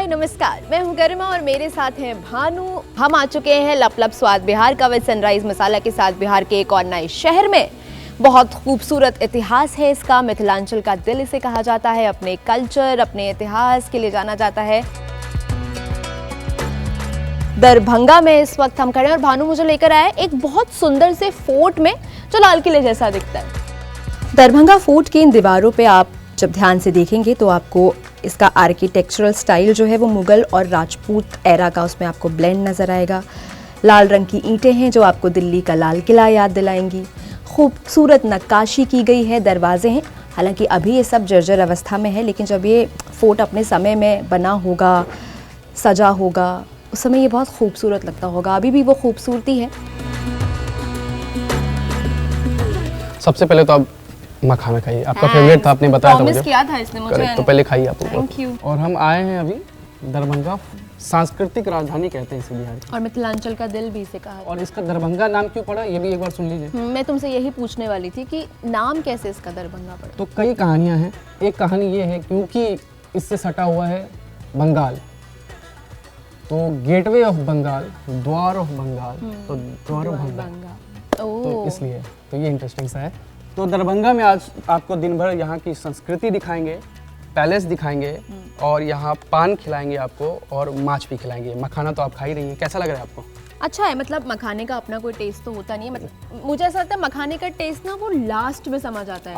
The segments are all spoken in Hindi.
हाय नमस्कार, मैं हूं गरिमा और मेरे साथ हैं भानु। हम आ चुके हैं लपलप स्वाद बिहार का विद सनराइज मसाला के साथ बिहार के एक और नए शहर में। बहुत खूबसूरत इतिहास है इसका, मिथिलांचल का दिल इसे कहा जाता है। अपने कल्चर, अपने इतिहास के लिए जाना जाता है। दरभंगा में इस वक्त हम खड़े हैं और भानु मुझे लेकर आया एक बहुत सुंदर से फोर्ट में जो लाल किले जैसा दिखता है। दरभंगा फोर्ट की इन दीवारों पे आप जब ध्यान से देखेंगे तो आपको इसका आर्किटेक्चरल स्टाइल जो है वो मुगल और राजपूत एरा का उसमें आपको ब्लेंड नज़र आएगा। लाल रंग की ईंटें हैं जो आपको दिल्ली का लाल किला याद दिलाएंगी। खूबसूरत नक्काशी की गई है, दरवाजे हैं। हालांकि अभी ये सब जर्जर अवस्था में है, लेकिन जब ये फोर्ट अपने समय में बना होगा, सजा होगा, उस समय ये बहुत खूबसूरत लगता होगा। अभी भी वो खूबसूरती है। सबसे पहले तो आप मखाना खाइए, आपका फेवरेट था, आपने बताया था मुझे। किया था इसने मुझे। तो पहले खाइए आप। Thank you. और हम आए हैं अभी दरभंगा, सांस्कृतिक राजधानी कहते हैं इसे बिहार की, और मिथिलांचल का दिल भी इसे कहा। और इसका दरभंगा नाम क्यों पड़ा ये भी एक बार सुन लीजिए। मैं तुमसे यही पूछने वाली थी कि नाम कैसे इसका दरभंगा पड़ा। तो कई कहानियां हैं। एक कहानी ये है क्योंकि इससे सटा हुआ है बंगाल, तो गेटवे ऑफ बंगाल, द्वार ऑफ बंगाल, तो द्वार ऑफ बंगाल, तो इसलिए तो ये इंटरेस्टिंग सा है। तो दरभंगा में आज आपको दिन भर यहाँ की संस्कृति दिखाएंगे, पैलेस दिखाएंगे, और यहाँ पान खिलाएंगे आपको और माछ भी खिलाएंगे। मखाना तो आप खा ही रही हैं, कैसा लग रहा है आपको? अच्छा है, मतलब मखाने का अपना कोई टेस्ट तो होता नहीं है। मतलब मुझे ऐसा लगता है मखाने का टेस्ट ना वो लास्ट में समझ आता है,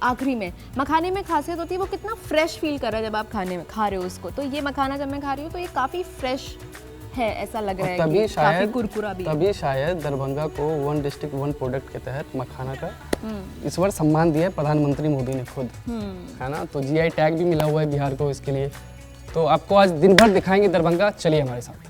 आखिरी में। मखाने में खासियत होती है वो कितना फ्रेश फील कर रहा है जब आप खा रहे हो उसको। तो ये मखाना जब मैं खा रही हूँ तो ये काफ़ी फ्रेश है, ऐसा लग रहा है कि काफी कुरकुरा भी है। तभी शायद दरभंगा को वन डिस्ट्रिक्ट वन प्रोडक्ट के तहत मखाना का इस बार सम्मान दिया है प्रधानमंत्री मोदी ने खुद, है ना। तो जीआई टैग भी मिला हुआ है बिहार को इसके लिए। तो आपको आज दिन भर दिखाएंगे दरभंगा, चलिए हमारे साथ।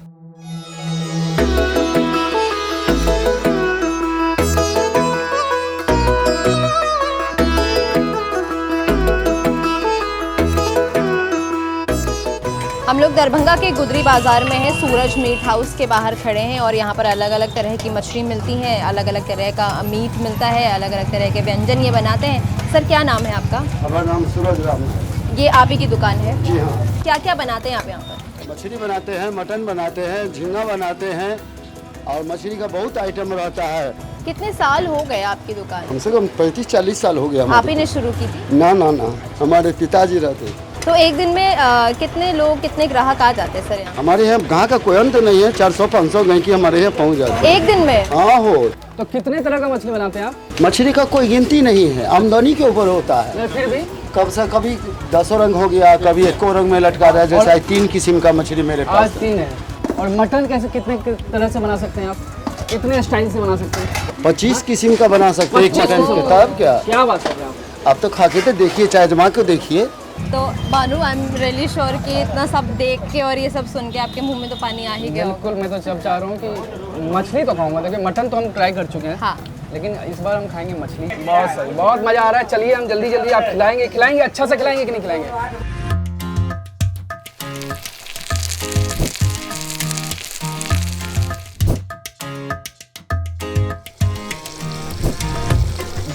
हम लोग दरभंगा के गुदरी बाजार में हैं, सूरज मीट हाउस के बाहर खड़े हैं और यहाँ पर अलग अलग तरह की मछली मिलती है, अलग अलग तरह का मीट मिलता है, अलग अलग तरह के व्यंजन ये बनाते हैं। सर क्या नाम है आपका? हमारा नाम सूरज राम है। ये आप ही की दुकान है? जी हाँ। क्या क्या बनाते हैं आप यहाँ पर? मछली बनाते हैं, मटन बनाते हैं, झींगा बनाते हैं, और मछली का बहुत आइटम रहता है। कितने साल हो गए आपकी दुकान? कम से कम 35-40 साल हो गया। आप ही ने शुरू की थी? ना ना ना, हमारे पिताजी रहते। तो एक दिन में कितने लोग, कितने ग्राहक आ जाते हैं सर यहाँ? हमारे यहाँ गाँव का कोई अंत नहीं है, 400-500 गाय की हमारे यहाँ पहुँच जाती है एक दिन में। हाँ हो। तो कितने तरह का मछली बनाते हैं आप? मछली का कोई गिनती नहीं है, आमदनी के ऊपर होता है। फिर भी कब से कभी 10 रंग हो गया, कभी 1 रंग में लटका रहा है। जैसा 3 किस्म का मछली मेरे पास आज 3 है। और मटन कैसे, कितने तरह से बना सकते हैं आप? कितने स्टाइल से बना सकते हैं? 25 किस्म का बना सकते हैं एक मटन के। तब क्या बात कर रहे हैं आप तो खा के तो देखिए, चाहे जमा के देखिए। तो बानू, आई एम रियली श्योर कि इतना सब देख के और ये सब सुन के आपके मुंह में तो पानी आ ही गया होगा। बिल्कुल, मैं तो जब चाह रहा हूँ कि मछली तो खाऊंगा। देखिए मटन तो हम ट्राई कर चुके हैं, हाँ, लेकिन इस बार हम खाएंगे मछली। बहुत सही, बहुत मजा आ रहा है। चलिए हम जल्दी जल्दी, आप खिलाएंगे अच्छा से खिलाएंगे कि नहीं खिलाएंगे?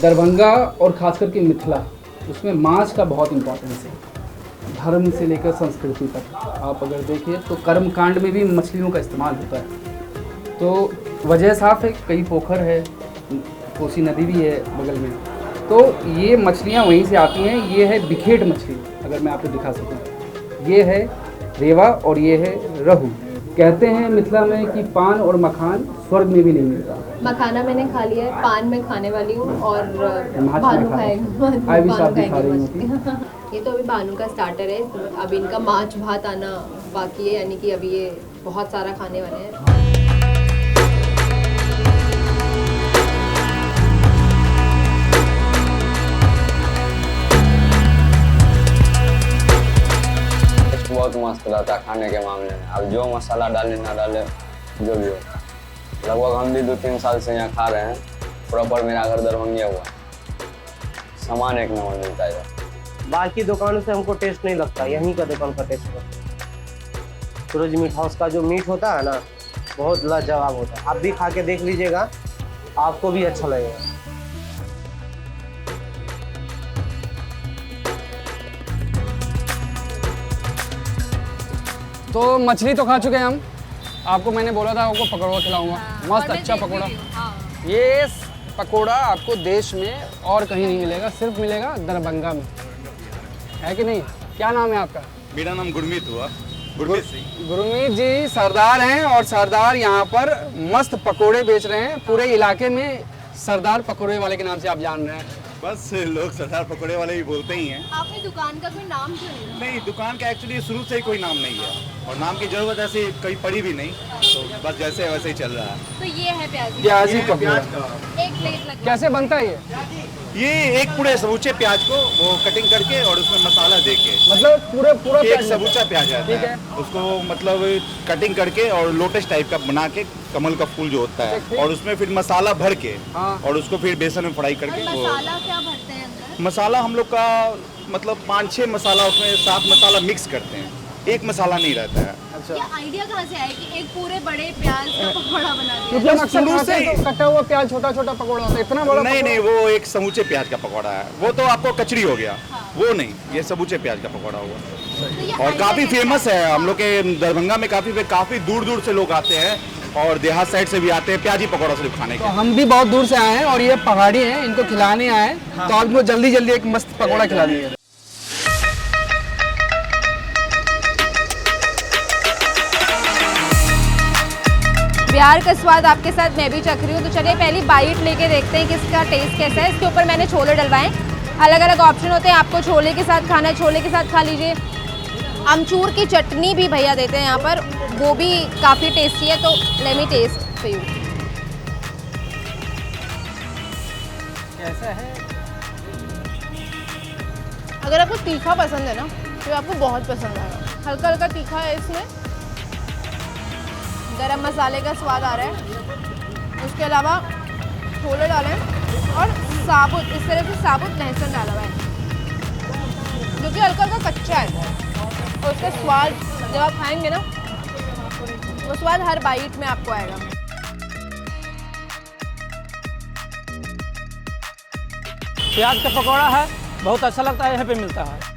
दरभंगा और खास करके मिथिला, उसमें माछ का बहुत इम्पोर्टेंस है। धर्म से लेकर संस्कृति तक आप अगर देखिए तो कर्म कांड में भी मछलियों का इस्तेमाल होता है। तो वजह साफ है, कई पोखर है, कोसी नदी भी है बगल में, तो ये मछलियाँ वहीं से आती हैं। ये है बिखेट मछली, अगर मैं आपको दिखा सकूँ। ये है रेवा और ये है रहू। कहते हैं मिथिला में कि पान और मखान स्वर्ग में भी नहीं मिलता। मखाना मैंने खा लिया है, पान में खाने वाली हूँ और माछ भानु में खाएगा। ये तो अभी भानु का स्टार्टर है, अब इनका माछ भात आना बाकी है, यानी कि अभी ये बहुत सारा खाने वाले हैं। बहुत मस्त रहता है खाने के मामले में। अब जो मसाला डाले ना डाले जो भी हो, लगभग हम भी 2-3 साल से यहाँ खा रहे हैं। प्रॉपर मेरा घर दरभंगा हुआ, सामान एक नंबर मिलता है। बाकी दुकानों से हमको टेस्ट नहीं लगता, यहीं का दुकान का टेस्ट लगता। सूरज मीट हाउस का जो मीट होता है ना, बहुत लाजवाब होता है। आप भी खा के देख लीजिएगा, आपको भी अच्छा लगेगा। तो मछली तो खा चुके हैं हम, आपको मैंने बोला था आपको पकौड़ा खिलाऊंगा। मस्त और मैं अच्छा देख भी पकौड़ा। रही हूँ, हाँ। ये पकौड़ा आपको देश में और कहीं नहीं मिलेगा, सिर्फ मिलेगा दरभंगा में, है कि नहीं? क्या नाम है आपका? मेरा नाम गुरमीत हुआ, गुरमीत सिंह। गुरमीत जी सरदार हैं और सरदार यहाँ पर मस्त पकोड़े बेच रहे हैं। पूरे इलाके में सरदार पकोड़े वाले के नाम से आप जान रहे हैं। बस लोग सरदार पकौड़े वाले ही बोलते ही हैं। आपने दुकान का कोई नाम क्यों नहीं रखा? नहीं, दुकान का एक्चुअली शुरू से ही कोई नाम नहीं है और नाम की जरूरत ऐसी कहीं पड़ी भी नहीं, तो बस जैसे है वैसे ही चल रहा है। तो ये है प्याजी, प्याजी पकौड़ा एक प्लेट लग कैसे बनता है ये एक पूरे समूचे प्याज को वो कटिंग करके और उसमें मसाला दे के, मतलब पूरा एक प्याज समूचा प्याज आता ठीक है, उसको मतलब कटिंग करके और लोटस टाइप का बना के, कमल का फूल जो होता है, और उसमें फिर मसाला भर के हाँ। और उसको फिर बेसन में फ्राई करके वो मसाला क्या भरते हैं अंदर? मसाला हम लोग का मतलब 5-6 मसाला, उसमें 7 मसाला मिक्स करते हैं, एक मसाला नहीं रहता है। ये आइडिया कहाँ से आया कि एक पूरे बड़े प्याज का पकौड़ा बना दिया? क्योंकि हम अक्सर शुरू खाते से हैं तो कटा हुआ प्याज छोटा छोटा पकौड़ा होता है, इतना बड़ा नहीं पकौड़ा? नहीं, वो एक समूचे प्याज का पकौड़ा है, वो तो आपको कचरी हो गया, वो नहीं, ये समूचे प्याज का पकौड़ा हुआ। तो ये और आइडिया काफ़ी कैसे फेमस आया? है हम लोग के दरभंगा में, काफ़ी दूर दूर से लोग आते हैं और देहात साइड से भी आते हैं प्याजी पकौड़ा सिर्फ खाने तो के। हम भी बहुत दूर से आए हैं और ये पहाड़ी हैं, इनको खिलाने आए हैं, तो आपको जल्दी जल्दी एक मस्त पकौड़ा खिला दिए। बिहार का स्वाद आपके साथ मैं भी चख रही हूँ, तो चलिए पहली बाइट लेके देखते हैं कि इसका टेस्ट कैसा है। इसके ऊपर मैंने छोले डलवाए, अलग अलग ऑप्शन होते हैं, आपको छोले के साथ खाना है छोले के साथ खा लीजिए। अमचूर की चटनी भी भैया देते हैं यहाँ पर, वो भी काफ़ी टेस्टी है, तो let me taste for you. कैसा है? अगर आपको तीखा पसंद है ना तो आपको बहुत पसंद आएगा। हल्का हल्का तीखा है इसमें, गरम मसाले का स्वाद आ रहा है, उसके अलावा छोले डाले हैं और साबुत, इस तरह से साबुत लहसुन डाला हुआ है जो कि हल्का हल्का कच्चा है, और उसका स्वाद जब आप खाएंगे ना वो स्वाद हर बाइट में आपको आएगा। प्याज का पकौड़ा है, बहुत अच्छा लगता है, यहाँ पे मिलता है।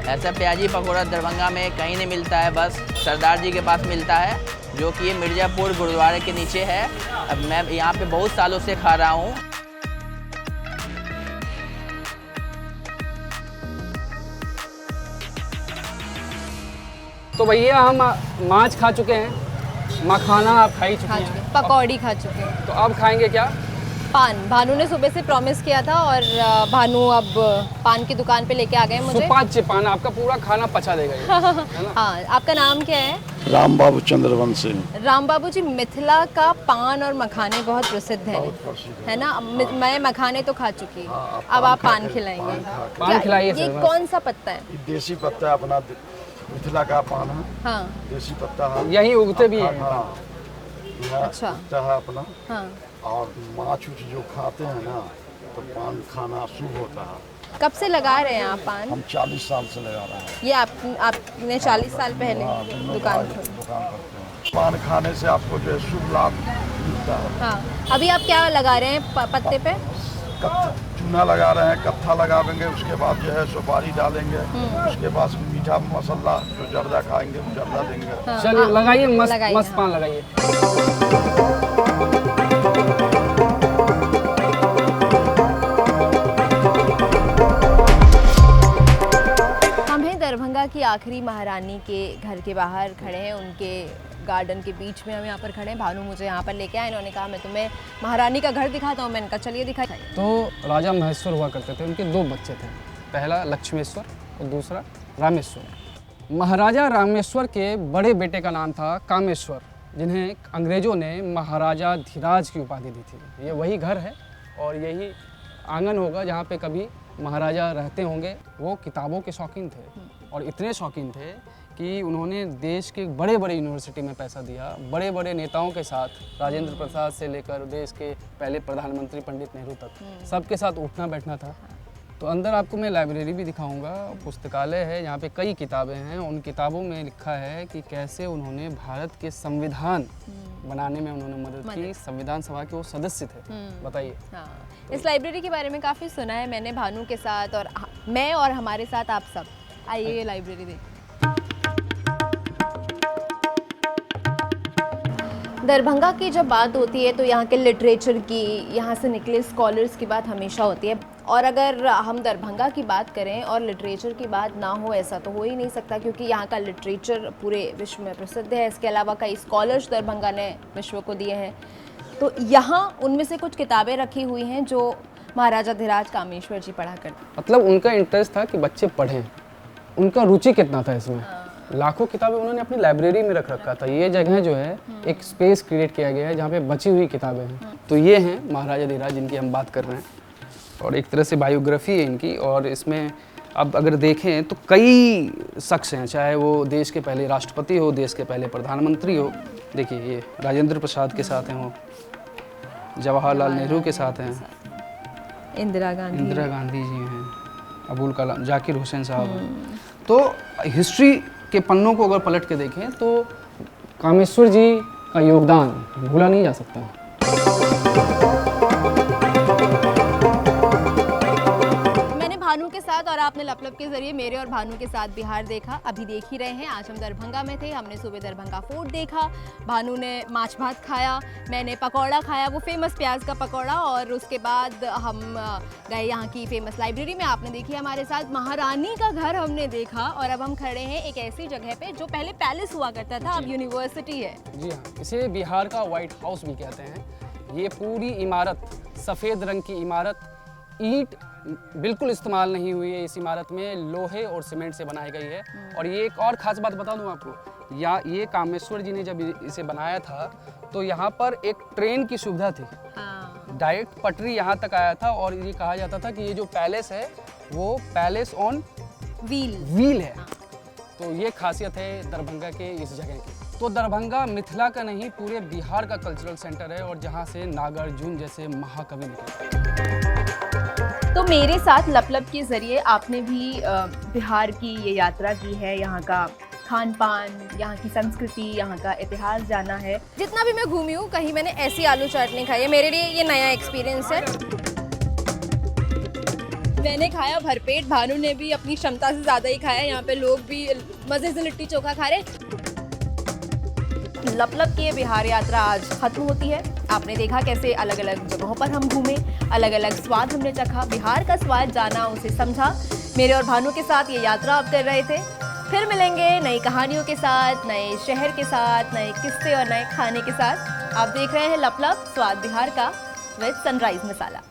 ऐसा प्याजी पकौड़ा दरभंगा में कहीं नहीं मिलता है, बस सरदार जी के पास मिलता है, जो कि ये मिर्ज़ापुर गुरुद्वारे के नीचे है। अब मैं यहाँ पे बहुत सालों से खा रहा हूँ। तो भैया हम माछ खा चुके हैं, मखाना आप खा ही चुके खा चुके हैं, पकौड़ी खा चुके हैं। तो अब खाएंगे क्या? पान भानु ने सुबह से प्रॉमिस किया था, और भानु अब पान की दुकान पे लेके आ गए मुझे। सुपाच्य पान आपका पूरा खाना पचा देगा ये, है ना? हाँ, आपका नाम क्या है? राम बाबू चंद्रवंशी। राम बाबू जी, मिथिला का पान और मखाने बहुत प्रसिद्ध है ना? मैं मखाने तो खा चुकी हूँ, अब आप पान खिलाएंगे। पान क्या- खिलाइए ये सर, कौन सा पत्ता है? देसी पत्ता अपना मिथिला का पान है, हाँ, देसी पत्ता है। यहीं उगते भी हैं। हाँ, यह अच्छा। उगता है अपना। हाँ। और माछ उछ जो खाते हैं ना तो पान खाना शुभ होता है। कब से लगा रहे हैं आप पान? हम 40 साल से लगा रहे हैं। ये आपने 40 साल पहले दुकान खोली? दुकान करते हैं। पान खाने से आपको जो है शुभ लाभ मिलता है। हाँ, अभी आप क्या लगा रहे हैं पत्ते पे? चूना लगा रहे हैं, कत्था लगाएंगे, उसके बाद जो है सुपारी डालेंगे, उसके बाद मीठा मसाला जो जर्दा खाएंगे वो जर्दा देंगे। हाँ, चलिए हाँ, लगाइए, मस्त लगाइए, मस्त हाँ। पान लगाइए। हम हैं दरभंगा की आखिरी महारानी के घर के बाहर खड़े हैं, उनके गार्डन के बीच में हम यहाँ पर खड़े हैं। भानु मुझे यहाँ पर लेके आए, इन्होंने कहा मैं तुम्हें महारानी का घर दिखाता हूँ। मैंने कहा चलिए दिखाइए। तो राजा महेश्वर हुआ करते थे, उनके 2 बच्चे थे, पहला लक्ष्मेश्वर और दूसरा रामेश्वर। महाराजा रामेश्वर के बड़े बेटे का नाम था कामेश्वर, जिन्हें अंग्रेज़ों ने महाराजा धीराज की उपाधि दी थी। ये वही घर है और यही आंगन होगा जहाँ पे कभी महाराजा रहते होंगे। वो किताबों के शौकीन थे और इतने शौकीन थे कि उन्होंने देश के बड़े बड़े यूनिवर्सिटी में पैसा दिया, बड़े बड़े नेताओं के साथ, राजेंद्र प्रसाद से लेकर देश के पहले प्रधानमंत्री पंडित नेहरू तक, सबके साथ उठना बैठना था। तो अंदर आपको मैं लाइब्रेरी भी दिखाऊंगा, पुस्तकालय है, यहाँ पे कई किताबें हैं। उन किताबों में लिखा है कि कैसे उन्होंने भारत के संविधान बनाने में उन्होंने मदद की। संविधान सभा के वो सदस्य थे। बताइए। हाँ, इस लाइब्रेरी के बारे में काफ़ी सुना है मैंने भानु के साथ, और मैं और हमारे साथ आप सब। आइए ये लाइब्रेरी देखिए। दरभंगा की जब बात होती है तो यहाँ के लिटरेचर की, यहाँ से निकले स्कॉलर्स की बात हमेशा होती है। और अगर हम दरभंगा की बात करें और लिटरेचर की बात ना हो, ऐसा तो हो ही नहीं सकता, क्योंकि यहाँ का लिटरेचर पूरे विश्व में प्रसिद्ध है। इसके अलावा कई स्कॉलर्स दरभंगा ने विश्व को दिए हैं। तो यहाँ उनमें से कुछ किताबें रखी हुई हैं जो महाराजा धीराज कामेश्वर जी पढ़ा करते। मतलब उनका इंटरेस्ट था कि बच्चे पढ़ें, उनका रुचि कितना था इसमें। लाखों किताबें उन्होंने अपनी लाइब्रेरी में रख रखा था। ये जगह जो है एक स्पेस क्रिएट किया गया है जहाँ पे बची हुई किताबें हैं। तो ये हैं महाराजा धीराज जिनकी हम बात कर रहे हैं, और एक तरह से बायोग्राफी है इनकी। और इसमें अब अगर देखें तो कई शख्स हैं, चाहे वो देश के पहले राष्ट्रपति हो, देश के पहले प्रधानमंत्री हो। देखिए ये राजेंद्र प्रसाद के साथ हैं, वो जवाहरलाल नेहरू के साथ हैं, इंदिरा गांधी जी हैं, अबुल कलाम, जाकिर हुसैन साहब हैं। तो हिस्ट्री के पन्नों को अगर पलट के देखें तो कामेश्वर जी का योगदान भूला नहीं जा सकता। भानु के साथ और आपने लपलप के जरिए मेरे और भानु के साथ बिहार देखा। अभी देख ही रहे हैं, आज हम दरभंगा में थे। हमने सुबह दरभंगा फोर्ट देखा, भानु ने माछ भात खाया, मैंने पकौड़ा खाया, वो फेमस प्याज का पकौड़ा। और उसके बाद हम गए यहाँ की फेमस लाइब्रेरी में, आपने देखी हमारे साथ। महारानी का घर हमने देखा। और अब हम खड़े हैं एक ऐसी जगह पे जो पहले पैलेस हुआ करता था, अब यूनिवर्सिटी है। जी हाँ, इसे बिहार का व्हाइट हाउस भी कहते हैं। ये पूरी इमारत सफ़ेद रंग की इमारत, ईंट बिल्कुल इस्तेमाल नहीं हुई है। इस इमारत में लोहे और सीमेंट से बनाई गई है। और ये एक और ख़ास बात बता दूं आपको, ये कामेश्वर जी ने जब इसे बनाया था तो यहाँ पर एक ट्रेन की सुविधा थी। डायरेक्ट पटरी यहाँ तक आया था। और ये कहा जाता था कि ये जो पैलेस है वो पैलेस ऑन व्हील है। तो ये खासियत है दरभंगा के इस जगह की। तो दरभंगा मिथिला का नहीं, पूरे बिहार का कल्चरल सेंटर है, और जहाँ से नागार्जुन जैसे महाकवि निकले। तो मेरे साथ लपलप के ज़रिए आपने भी बिहार की ये यात्रा की है, यहाँ का खान पान, यहाँ की संस्कृति, यहाँ का इतिहास जाना है। जितना भी मैं घूमी हूँ, कहीं मैंने ऐसी आलू चाट नहीं खाई है। मेरे लिए ये नया एक्सपीरियंस है। मैंने खाया भरपेट, भानु ने भी अपनी क्षमता से ज़्यादा ही खाया। यहाँ पे लोग भी मज़े से लिट्टी चोखा खा रहे। लपलप की ये बिहार यात्रा आज खत्म होती है। आपने देखा कैसे अलग अलग जगहों पर हम घूमे, अलग अलग स्वाद हमने चखा, बिहार का स्वाद जाना, उसे समझा। मेरे और भानु के साथ ये यात्रा आप कर रहे थे। फिर मिलेंगे नई कहानियों के साथ, नए शहर के साथ, नए किस्से और नए खाने के साथ। आप देख रहे हैं लपलप, स्वाद बिहार का विद सनराइज मसाला।